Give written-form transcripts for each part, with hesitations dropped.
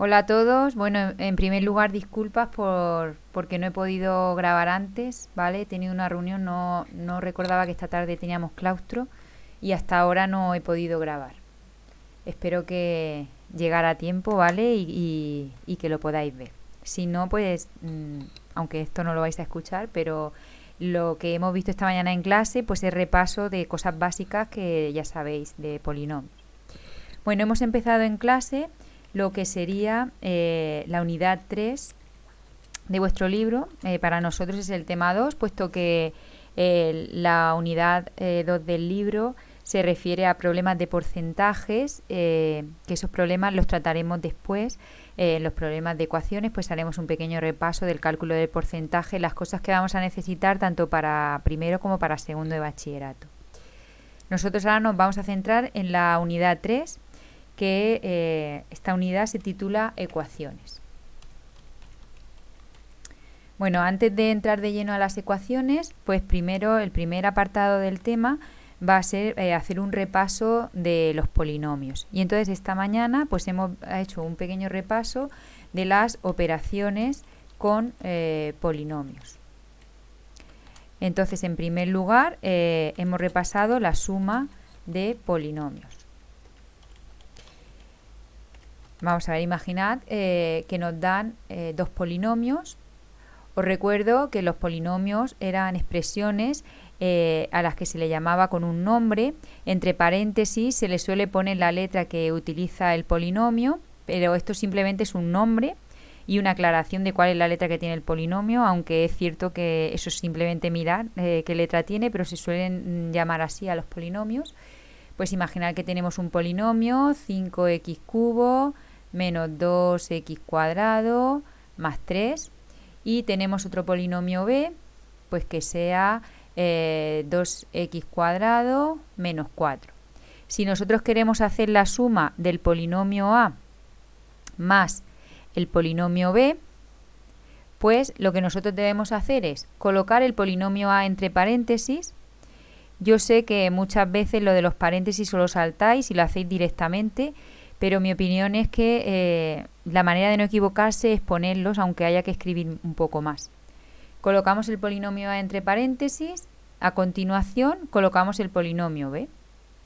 Hola a todos. Bueno, en primer lugar, disculpas porque no he podido grabar antes, ¿vale? He tenido una reunión, no recordaba que esta tarde teníamos claustro y hasta ahora no he podido grabar. Espero que llegara a tiempo, ¿vale? Y que lo podáis ver. Si no, pues, aunque esto no lo vais a escuchar, pero lo que hemos visto esta mañana en clase, pues es repaso de cosas básicas que ya sabéis, de polinomios. Bueno, hemos empezado en clase lo que sería la unidad 3 de vuestro libro. Para nosotros es el tema 2, puesto que la unidad 2 del libro se refiere a problemas de porcentajes, que esos problemas los trataremos después. Los problemas de ecuaciones, pues haremos un pequeño repaso del cálculo del porcentaje, las cosas que vamos a necesitar tanto para primero como para segundo de bachillerato. Nosotros ahora nos vamos a centrar en la unidad 3, que esta unidad se titula Ecuaciones. Bueno, antes de entrar de lleno a las ecuaciones, pues primero el primer apartado del tema va a ser hacer un repaso de los polinomios. Y entonces esta mañana pues hemos hecho un pequeño repaso de las operaciones con polinomios. Entonces, en primer lugar, hemos repasado la suma de polinomios. Vamos a ver, imaginad que nos dan dos polinomios. Os recuerdo que los polinomios eran expresiones a las que se le llamaba con un nombre. Entre paréntesis se le suele poner la letra que utiliza el polinomio, pero esto simplemente es un nombre y una aclaración de cuál es la letra que tiene el polinomio, aunque es cierto que eso es simplemente mirar qué letra tiene, pero se suelen llamar así a los polinomios. Pues imaginar que tenemos un polinomio 5x cubo menos 2x cuadrado más 3, y tenemos otro polinomio b, pues que sea 2x cuadrado menos 4. Si nosotros queremos hacer la suma del polinomio a más el polinomio b, pues lo que nosotros debemos hacer es colocar el polinomio a entre paréntesis. Yo sé que muchas veces lo de los paréntesis os lo saltáis y lo hacéis directamente, pero mi opinión es que la manera de no equivocarse es ponerlos, aunque haya que escribir un poco más. Colocamos el polinomio a entre paréntesis, a continuación colocamos el polinomio b,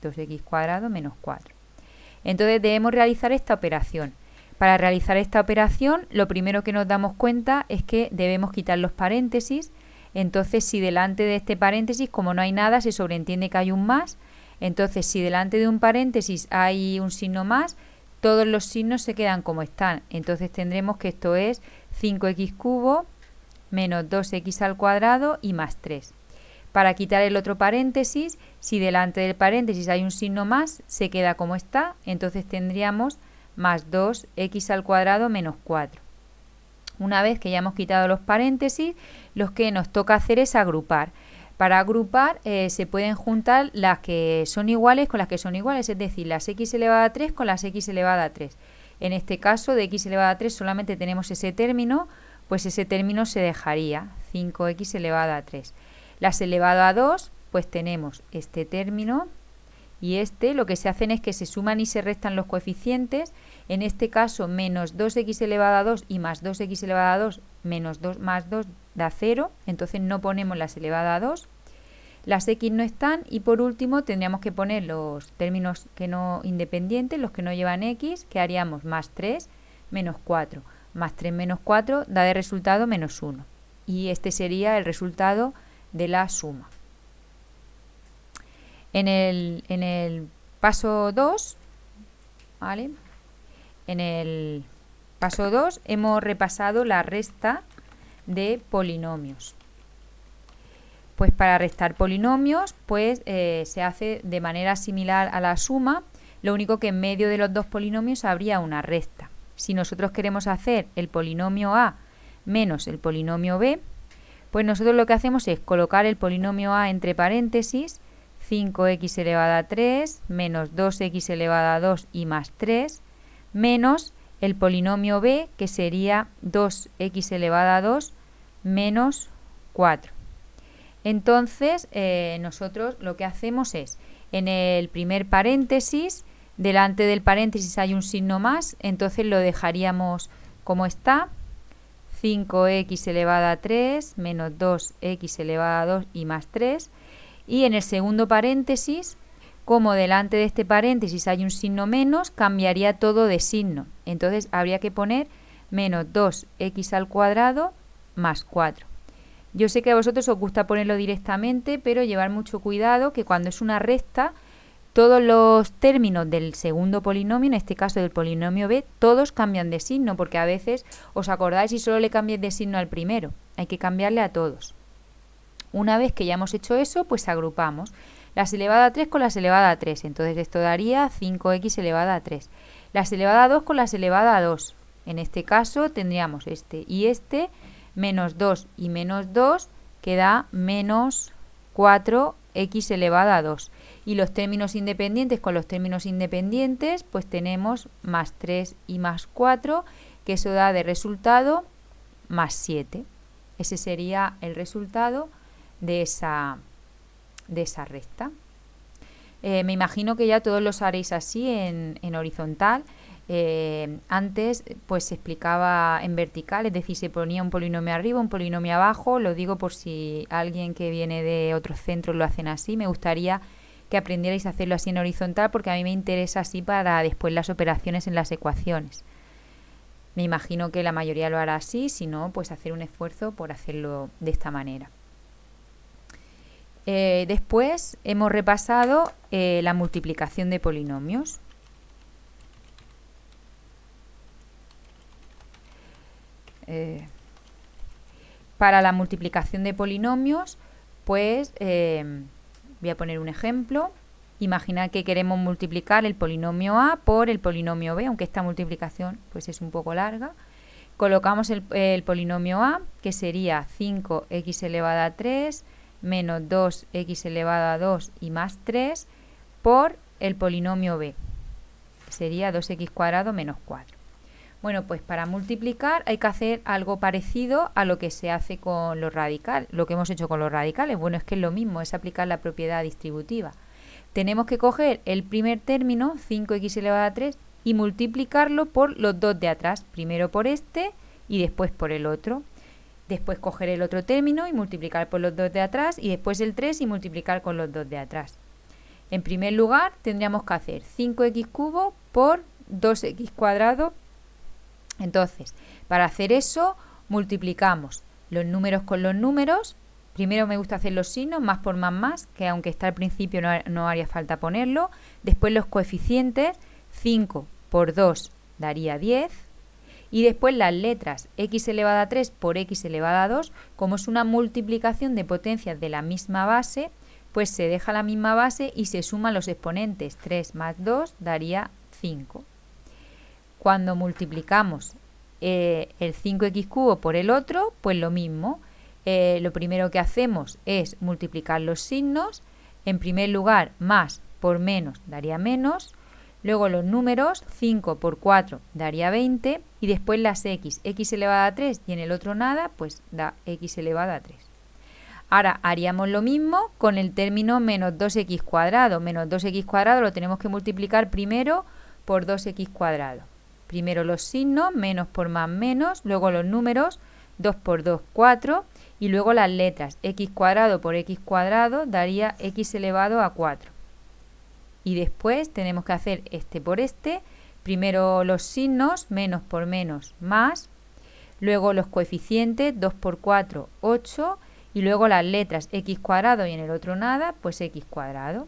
2x cuadrado menos 4. Entonces debemos realizar esta operación. Para realizar esta operación, lo primero que nos damos cuenta es que debemos quitar los paréntesis. Entonces, si delante de este paréntesis, como no hay nada, se sobreentiende que hay un más. Entonces, si delante de un paréntesis hay un signo más, todos los signos se quedan como están. Entonces tendremos que esto es 5x cubo menos 2x al cuadrado y más 3. Para quitar el otro paréntesis, si delante del paréntesis hay un signo más, se queda como está. Entonces tendríamos más 2x al cuadrado menos 4. Una vez que ya hemos quitado los paréntesis, lo que nos toca hacer es agrupar. Para agrupar se pueden juntar las que son iguales con las que son iguales, es decir, las x elevada a 3 con las x elevada a 3. En este caso de x elevada a 3 solamente tenemos ese término, pues ese término se dejaría, 5x elevada a 3. Las elevado a 2, pues tenemos este término y este, lo que se hacen es que se suman y se restan los coeficientes. En este caso, menos 2x elevado a 2 y más 2x elevado a 2 menos 2 más 2 da 0, entonces no ponemos las elevadas a 2. Las x no están y por último tendríamos que poner los términos que no independientes, los que no llevan x, que haríamos más 3 menos 4. Más 3 menos 4 da de resultado menos 1. Y este sería el resultado de la suma. En el paso 2, ¿vale? En el paso 2 hemos repasado la resta de polinomios. Pues para restar polinomios, pues se hace de manera similar a la suma, lo único que en medio de los dos polinomios habría una resta. Si nosotros queremos hacer el polinomio a menos el polinomio b, pues nosotros lo que hacemos es colocar el polinomio a entre paréntesis, 5x elevado a 3 menos 2x elevado a 2 y más 3, menos el polinomio b, que sería 2x elevado a 2 menos 4. Entonces, nosotros lo que hacemos es, en el primer paréntesis, delante del paréntesis hay un signo más, entonces lo dejaríamos como está, 5x elevado a 3 menos 2x elevado a 2 y más 3. Y en el segundo paréntesis, como delante de este paréntesis hay un signo menos, cambiaría todo de signo. Entonces habría que poner menos 2x al cuadrado más 4. Yo sé que a vosotros os gusta ponerlo directamente, pero llevar mucho cuidado que cuando es una recta, todos los términos del segundo polinomio, en este caso del polinomio b, todos cambian de signo, porque a veces os acordáis y solo le cambiéis de signo al primero. Hay que cambiarle a todos. Una vez que ya hemos hecho eso, pues agrupamos las elevadas a 3 con las elevadas a 3. Entonces esto daría 5x elevada a 3. Las elevadas a 2 con las elevadas a 2. En este caso tendríamos este y este, menos 2 y menos 2, que da menos 4x elevada a 2. Y los términos independientes con los términos independientes, pues tenemos más 3 y más 4, que eso da de resultado más 7. Ese sería el resultado de esa recta. Me imagino que ya todos los haréis así en horizontal. Antes pues se explicaba en vertical, es decir, se ponía un polinomio arriba, un polinomio abajo. Lo digo por si alguien que viene de otros centros lo hacen así. Me gustaría que aprendierais a hacerlo así en horizontal, porque a mí me interesa así para después las operaciones en las ecuaciones. Me imagino que la mayoría lo hará así, si no, pues hacer un esfuerzo por hacerlo de esta manera. Después hemos repasado la multiplicación de polinomios. Para la multiplicación de polinomios, pues voy a poner un ejemplo. Imaginad que queremos multiplicar el polinomio a por el polinomio b, aunque esta multiplicación pues es un poco larga. Colocamos el polinomio a, que sería 5x elevado a 3 menos 2x elevado a 2 y más 3 por el polinomio b, que sería 2x cuadrado menos 4. Bueno, pues para multiplicar hay que hacer algo parecido a lo que se hace con los radicales, lo que hemos hecho con los radicales. Bueno, es que es lo mismo, es aplicar la propiedad distributiva. Tenemos que coger el primer término, 5x elevado a 3, y multiplicarlo por los dos de atrás, primero por este y después por el otro. Después coger el otro término y multiplicar por los dos de atrás, y después el 3 y multiplicar con los dos de atrás. En primer lugar tendríamos que hacer 5x cubo por 2x cuadrado. Entonces, para hacer eso multiplicamos los números con los números. Primero me gusta hacer los signos, más por más, que aunque está al principio no haría falta ponerlo. Después los coeficientes, 5 por 2 daría 10. Y después las letras, x elevado a 3 por x elevado a 2, como es una multiplicación de potencias de la misma base, pues se deja la misma base y se suman los exponentes. 3 más 2 daría 5. Cuando multiplicamos el 5x cubo por el otro, pues lo mismo. Lo primero que hacemos es multiplicar los signos. En primer lugar, más por menos daría menos. Luego los números, 5 por 4 daría 20. Y después las x elevado a 3 y en el otro nada, pues da x elevado a 3. Ahora haríamos lo mismo con el término menos 2x cuadrado. Menos 2x cuadrado lo tenemos que multiplicar primero por 2x cuadrado. Primero los signos, menos por más menos, luego los números, 2 por 2, 4, y luego las letras, x cuadrado por x cuadrado daría x elevado a 4. Y después tenemos que hacer este por este, primero los signos, menos por menos, más, luego los coeficientes, 2 por 4, 8, y luego las letras, x cuadrado y en el otro nada, pues x cuadrado.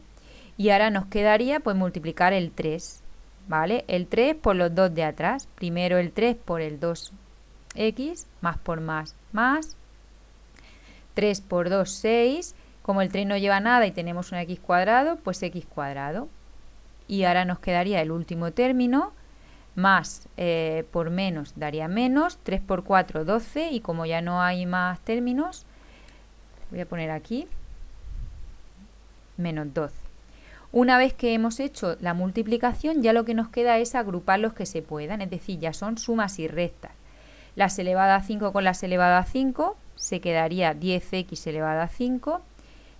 Y ahora nos quedaría pues multiplicar el 3. ¿Vale? El 3 por los dos de atrás. Primero el 3 por el 2x, más por más, más. 3 por 2, 6. Como el 3 no lleva nada y tenemos un x cuadrado, pues x cuadrado. Y ahora nos quedaría el último término, más por menos daría menos. 3 por 4, 12. Y como ya no hay más términos, voy a poner aquí, menos 12. Una vez que hemos hecho la multiplicación, ya lo que nos queda es agrupar los que se puedan, es decir, ya son sumas y restas. Las elevadas a 5 con las elevadas a 5 se quedaría 10x elevado a 5.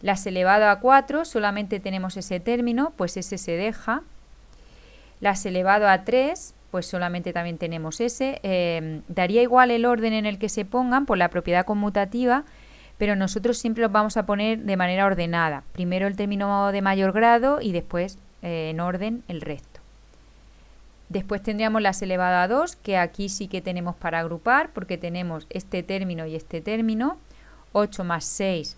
Las elevado a 4 solamente tenemos ese término, pues ese se deja. Las elevado a 3, pues solamente también tenemos ese. Daría igual el orden en el que se pongan por la propiedad conmutativa, pero nosotros siempre los vamos a poner de manera ordenada. Primero el término de mayor grado y después en orden el resto. Después tendríamos las elevado a 2, que aquí sí que tenemos para agrupar, porque tenemos este término y este término. 8 más 6,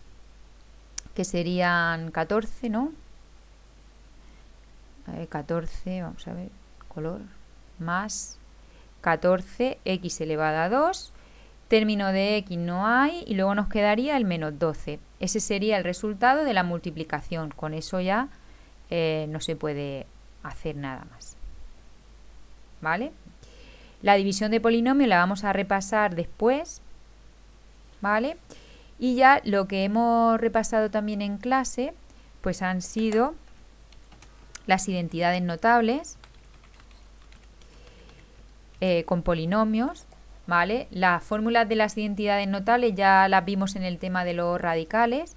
que serían 14, ¿no? 14, vamos a ver, color, más 14, x elevado a 2, término de x no hay y luego nos quedaría el menos 12. Ese sería el resultado de la multiplicación. Con eso ya no se puede hacer nada más. ¿Vale? La división de polinomio la vamos a repasar después, ¿vale? Y ya lo que hemos repasado también en clase, pues han sido las identidades notables con polinomios, ¿vale? Las fórmulas de las identidades notables ya las vimos en el tema de los radicales,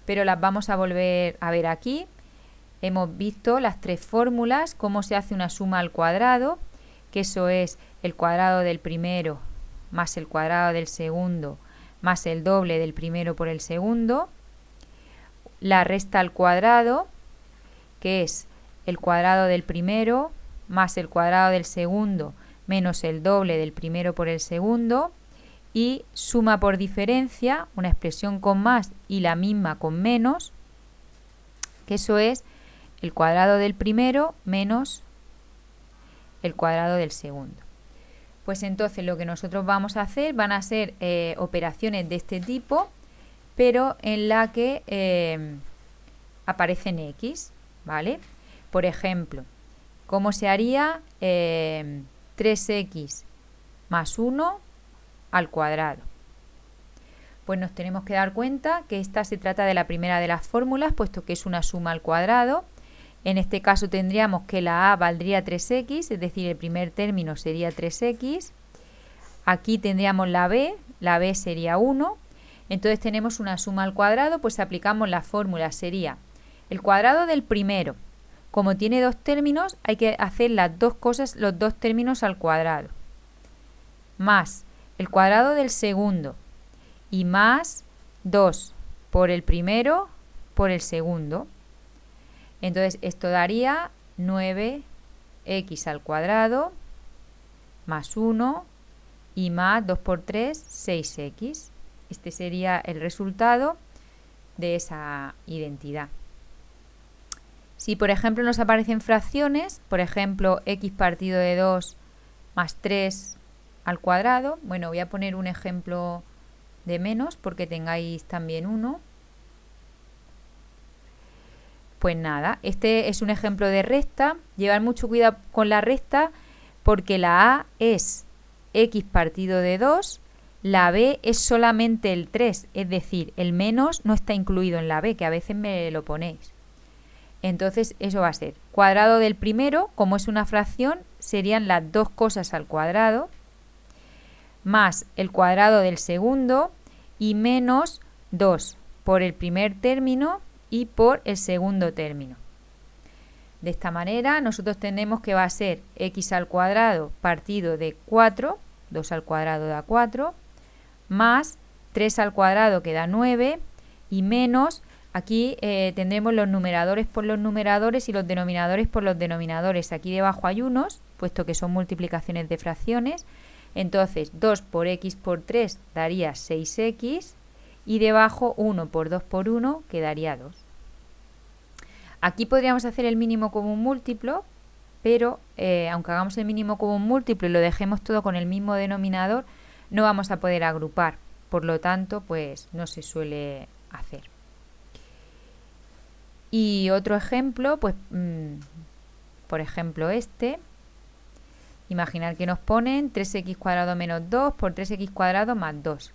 pero las vamos a volver a ver aquí. Hemos visto las tres fórmulas, cómo se hace una suma al cuadrado, que eso es el cuadrado del primero más el cuadrado del segundo más el doble del primero por el segundo. La resta al cuadrado, que es el cuadrado del primero más el cuadrado del segundo menos el doble del primero por el segundo. Y suma por diferencia, una expresión con más y la misma con menos, que eso es el cuadrado del primero menos el cuadrado del segundo. Pues entonces lo que nosotros vamos a hacer van a ser operaciones de este tipo, pero en la que aparecen x, ¿vale? Por ejemplo, ¿cómo se haría 3x más 1 al cuadrado? Pues nos tenemos que dar cuenta que esta se trata de la primera de las fórmulas, puesto que es una suma al cuadrado. En este caso tendríamos que la a valdría 3x, es decir, el primer término sería 3x. Aquí tendríamos la b sería 1. Entonces tenemos una suma al cuadrado, pues aplicamos la fórmula, sería el cuadrado del primero. Como tiene dos términos, hay que hacer las dos cosas, los dos términos al cuadrado. Más el cuadrado del segundo y más 2 por el primero por el segundo. Entonces esto daría 9x al cuadrado más 1 y más 2 por 3, 6x. Este sería el resultado de esa identidad. Si por ejemplo nos aparecen fracciones, por ejemplo x partido de 2 más 3 al cuadrado, bueno, voy a poner un ejemplo de menos porque tengáis también uno. Pues nada, este es un ejemplo de resta. Llevar mucho cuidado con la resta porque la a es x partido de 2, la b es solamente el 3, es decir, el menos no está incluido en la b, que a veces me lo ponéis. Entonces eso va a ser cuadrado del primero, como es una fracción, serían las dos cosas al cuadrado, más el cuadrado del segundo y menos 2 por el primer término y por el segundo término. De esta manera nosotros tenemos que va a ser x al cuadrado partido de 4, 2 al cuadrado da 4, más 3 al cuadrado que da 9 y menos, aquí tendremos los numeradores por los numeradores y los denominadores por los denominadores. Aquí debajo hay unos, puesto que son multiplicaciones de fracciones. Entonces 2 por x por 3 daría 6x y debajo 1 por 2 por 1 quedaría 2. Aquí podríamos hacer el mínimo común múltiplo, pero aunque hagamos el mínimo común múltiplo y lo dejemos todo con el mismo denominador, no vamos a poder agrupar. Por lo tanto, pues no se suele hacer. Y otro ejemplo, pues por ejemplo este. Imaginar que nos ponen 3x cuadrado menos 2 por 3x cuadrado más 2.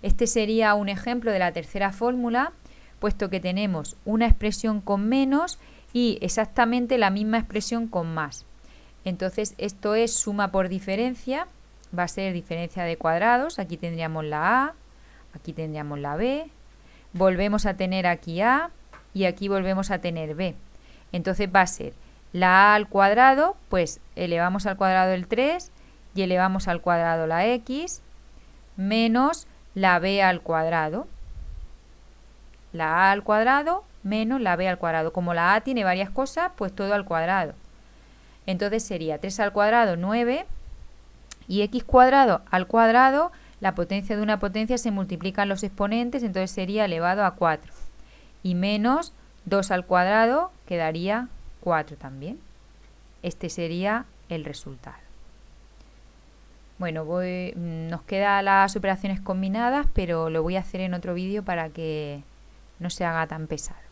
Este sería un ejemplo de la tercera fórmula, puesto que tenemos una expresión con menos y exactamente la misma expresión con más. Entonces esto es suma por diferencia, va a ser diferencia de cuadrados. Aquí tendríamos la a, aquí tendríamos la b, volvemos a tener aquí a y aquí volvemos a tener b. Entonces va a ser La a al cuadrado, pues elevamos al cuadrado el 3 y elevamos al cuadrado la x, menos la b al cuadrado. La a al cuadrado menos la b al cuadrado. Como la a tiene varias cosas, pues todo al cuadrado. Entonces sería 3 al cuadrado, 9, y x cuadrado al cuadrado, la potencia de una potencia se multiplican los exponentes, entonces sería elevado a 4. Y menos 2 al cuadrado quedaría 4 también. Este sería el resultado. Bueno, nos quedan las operaciones combinadas, pero lo voy a hacer en otro vídeo para que no se haga tan pesado.